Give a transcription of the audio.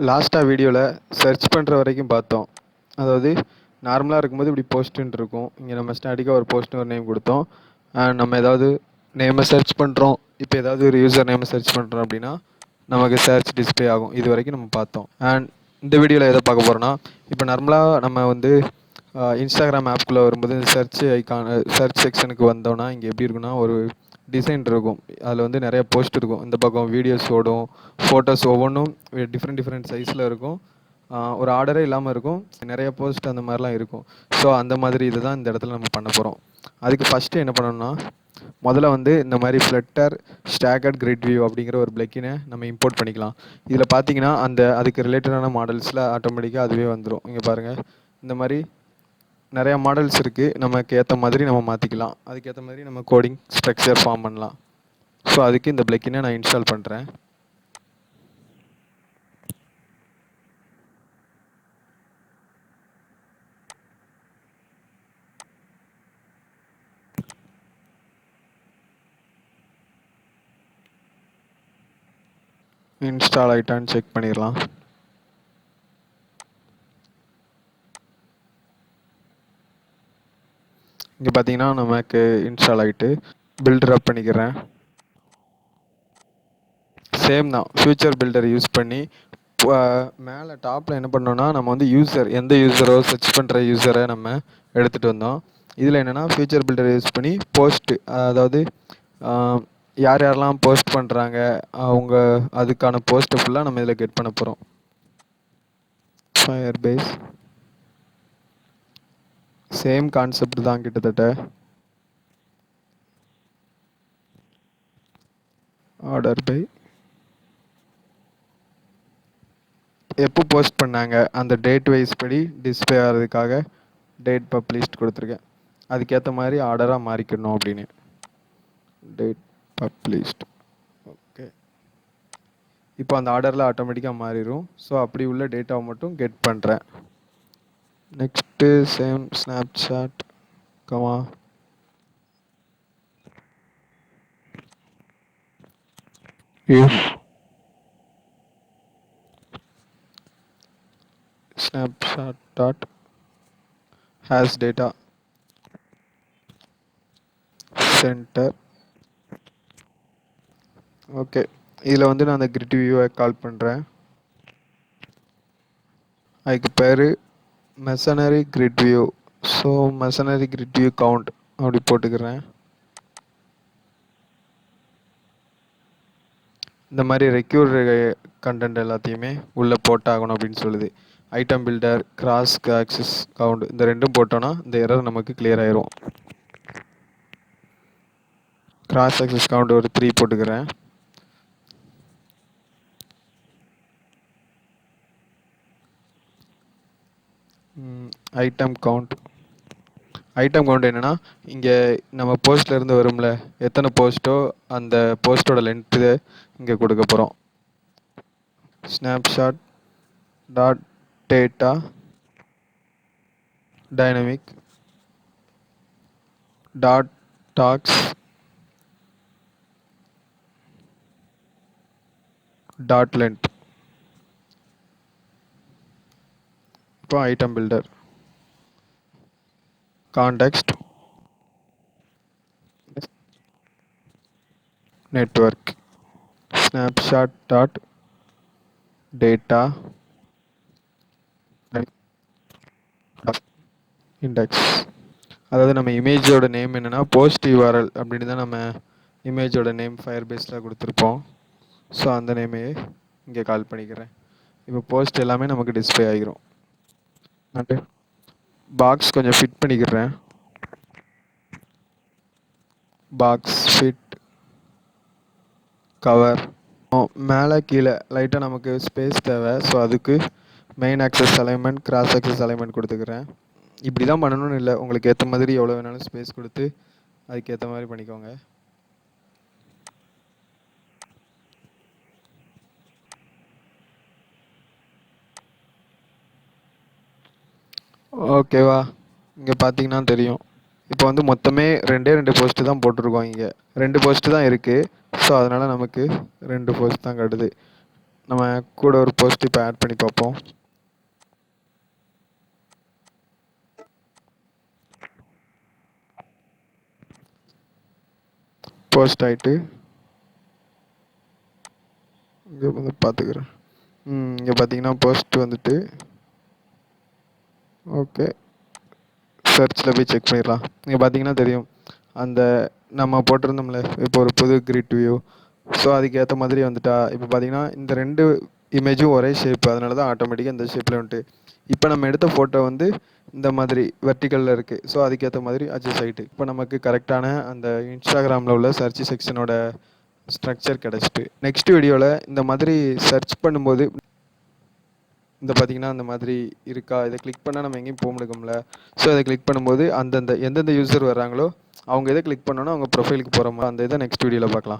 லாஸ்ட்டாக வீடியோவில் சர்ச் பண்ணுற வரைக்கும் பார்த்தோம். அதாவது நார்மலாக இருக்கும்போது இப்படி போஸ்ட்டுன்னு இருக்கும். இங்கே நம்ம ஸ்டாட்டிக்காக ஒரு போஸ்ட்னு ஒரு நேம் கொடுத்தோம். நம்ம ஏதாவது நேமை சர்ச் பண்ணுறோம். இப்போ ஏதாவது ஒரு யூசர் நேமை சர்ச் பண்ணுறோம் அப்படின்னா நமக்கு சர்ச் டிஸ்பிளே ஆகும். இது வரைக்கும் நம்ம பார்த்தோம். அண்ட் இந்த வீடியோவில் எதை பார்க்க போகிறோன்னா, இப்போ நார்மலாக நம்ம வந்து இன்ஸ்டாகிராம் ஆப்குள்ளே வரும்போது சர்ச் ஐக்கான் சர்ச் செக்ஷனுக்கு வந்தோன்னா இங்கே எப்படி இருக்குன்னா ஒரு டிசைன் இருக்கும். அதில் வந்து நிறைய போஸ்ட் இருக்கும். இந்த பக்கம் வீடியோஸ் ஓடும், ஃபோட்டோஸ் ஒவ்வொன்றும் டிஃப்ரெண்ட் சைஸில் இருக்கும். ஒரு ஆர்டரே இல்லாமல் இருக்கும். நிறைய போஸ்ட் அந்த மாதிரிலாம் இருக்கும். ஸோ அந்த மாதிரி இதை தான் இந்த இடத்துல நம்ம பண்ண போகிறோம். அதுக்கு ஃபஸ்ட்டு என்ன பண்ணணும்னா, முதல்ல வந்து இந்த மாதிரி ஃப்ளட்டர் ஸ்டாக்கட் கிரிட் வியூ அப்படிங்கிற ஒரு பிளக்கினை நம்ம இம்போர்ட் பண்ணிக்கலாம். இதில் பார்த்தீங்கன்னா அதுக்கு ரிலேட்டடான மாடல்ஸில் ஆட்டோமேட்டிக்காக அதுவே வந்துடும். இங்கே பாருங்கள், இந்த மாதிரி நிறையா மாடல்ஸ் இருக்குது. நமக்கு ஏற்ற மாதிரி நம்ம மாற்றிக்கலாம். அதுக்கேற்ற மாதிரி நம்ம கோடிங் ஸ்ட்ரக்சர் ஃபார்ம் பண்ணலாம். ஸோ அதுக்கு இந்த பிளக்கினை நான் இன்ஸ்டால் பண்ணுறேன். இன்ஸ்டால் ஆகிட்டான்னு செக் பண்ணிடலாம். இங்கே பார்த்தீங்கன்னா நமக்கு இன்ஸ்டால் ஆகிட்டு பில்டர் அப் பண்ணிக்கிறேன். சேம் தான், ஃபியூச்சர் பில்டர் யூஸ் பண்ணி மேலே டாப்பில் என்ன பண்ணோன்னா, நம்ம வந்து எந்த யூஸரோ சர்ச் பண்ணுற யூஸரை நம்ம எடுத்துகிட்டு வந்தோம். இதில் என்னென்னா ஃபியூச்சர் பில்டர் யூஸ் பண்ணி போஸ்ட்டு, அதாவது யார் யாரெல்லாம் போஸ்ட் பண்ணுறாங்க அவங்க அதுக்கான போஸ்ட்டை ஃபுல்லாக நம்ம இதில் கெட் பண்ண போகிறோம். ஃபயர்பேஸ் சேம் கான்செப்ட் தான் கிட்டத்தட்ட. ஆர்டர் பை எப்போ போஸ்ட் பண்ணாங்க அந்த டேட் வைஸ் படி டிஸ்பிளே ஆகிறதுக்காக டேட் பப்ளிஷ்ட் கொடுத்துருக்கேன். அதுக்கேற்ற மாதிரி ஆர்டராக மாறிக்கணும் அப்படின்னு. Date published. ஓகே, இப்போ அந்த ஆர்டரில் ஆட்டோமேட்டிக்காக மாறிடும். ஸோ அப்படி உள்ள டேட்டாவை மட்டும் கெட் பண்ணுறேன். Next same Snapchat comma if snapshot dot has data center. Okay, இதில் வந்து நான் அந்த கிரிட் வியூவை கால் பண்ணுறேன். அதுக்கு பேர் masonry grid view. So masonry grid view count அப்படி போட்டுக்கிறேன். இந்த மாதிரி ரெக்யூர் கண்டென்ட் எல்லாத்தையுமே உள்ளே போட்டாகணும் அப்படின்னு சொல்லுது. Item filter, cross access count, இந்த ரெண்டும் போட்டோன்னா இந்த எரர் நமக்கு கிளியர் ஆயிரும். கிராஸ் ஆக்சஸ் கவுண்ட் ஒரு 3 போட்டுக்கிறேன். ஐட்டம் கவுண்ட் என்னென்னா, இங்கே நம்ம போஸ்ட்டில் இருந்து வரும்ல, எத்தனை போஸ்ட்டோ அந்த போஸ்ட்டோட லென்த்து இங்கே கொடுக்க போகிறோம். Snapshot dot data dynamic dot docs dot length. இப்போ item builder context network snapshot dot data index. அதாவது நம்ம இமேஜோட நேம் என்னென்னா போஸ்ட் யூஆர்எல் அப்படின்னு தான் நம்ம இமேஜோட நேம் ஃபயர்பேஸில் கொடுத்துருப்போம். ஸோ அந்த நேமையே இங்கே கால் பண்ணிக்கிறேன். இப்போ போஸ்ட் எல்லாமே நமக்கு டிஸ்பிளே ஆகிரும். அண்டு பாக்ஸ் கொஞ்சம் ஃபிட் பண்ணிக்கிறேன். Box fit cover. மேலே கீழே லைட்டாக நமக்கு ஸ்பேஸ் தேவை. ஸோ அதுக்கு main access alignment, cross access alignment கொடுத்துக்கிறேன். இப்படி தான் பண்ணணும்னு இல்லை, உங்களுக்கு ஏற்ற மாதிரி எவ்வளோ வேணாலும் ஸ்பேஸ் கொடுத்து அதுக்கேற்ற மாதிரி பண்ணிக்கோங்க. ஓகேவா, இங்கே பார்த்தீங்கன்னா தெரியும். இப்போ வந்து மொத்தமே 2 போஸ்ட்டு தான் போட்டிருக்கோம். இங்கே 2 போஸ்ட்டு தான் இருக்குது. ஸோ அதனால் நமக்கு 2 போஸ்ட் தான் காட்டுது. நம்ம கூட ஒரு போஸ்ட் இப்போ ஆட் பண்ணி பார்ப்போம். போஸ்ட் ஆகிட்டு இங்கே வந்து பார்த்துக்கிறேன். இங்கே பார்த்தீங்கன்னா போஸ்ட் வந்துட்டு ஓகே. சர்ச்சில் போய் செக் பண்ணிடலாம். இங்கே பார்த்தீங்கன்னா தெரியும், அந்த நம்ம போட்டிருந்தோம்ல இப்போ ஒரு புது கிரிட் வியூ. ஸோ அதுக்கேற்ற மாதிரி வந்துட்டா. இப்போ பார்த்தீங்கன்னா இந்த 2 இமேஜும் ஒரே ஷேப், அதனால தான் ஆட்டோமேட்டிக்காக இந்த ஷேப்பில் வந்துட்டு. இப்போ நம்ம எடுத்த ஃபோட்டோ வந்து இந்த மாதிரி வெர்டிக்கலில் இருக்குது. ஸோ அதுக்கேற்ற மாதிரி அட்ஜஸ்ட் ஆகிட்டு இப்போ நமக்கு கரெக்டான அந்த இன்ஸ்டாகிராமில் உள்ள சர்ச் செக்ஷனோட ஸ்ட்ரக்சர் கிடச்சிட்டு. நெக்ஸ்ட் வீடியோவில் இந்த மாதிரி சர்ச் பண்ணும்போது இந்த பார்த்தீங்கன்னா அந்த மாதிரி இருக்கா, இதை கிளிக் பண்ணால் நம்ம எங்கேயும் போக முடியும்ல. ஸோ இதை கிளிக் பண்ணும்போது எந்தெந்த யூசர் வர்றாங்களோ அவங்க எதை கிளிக் பண்ணணும் அவங்க ப்ரொஃபைலுக்கு போகிற மாதிரி அந்த இதை நெக்ஸ்ட் வீடியோவில் பார்க்கலாம்.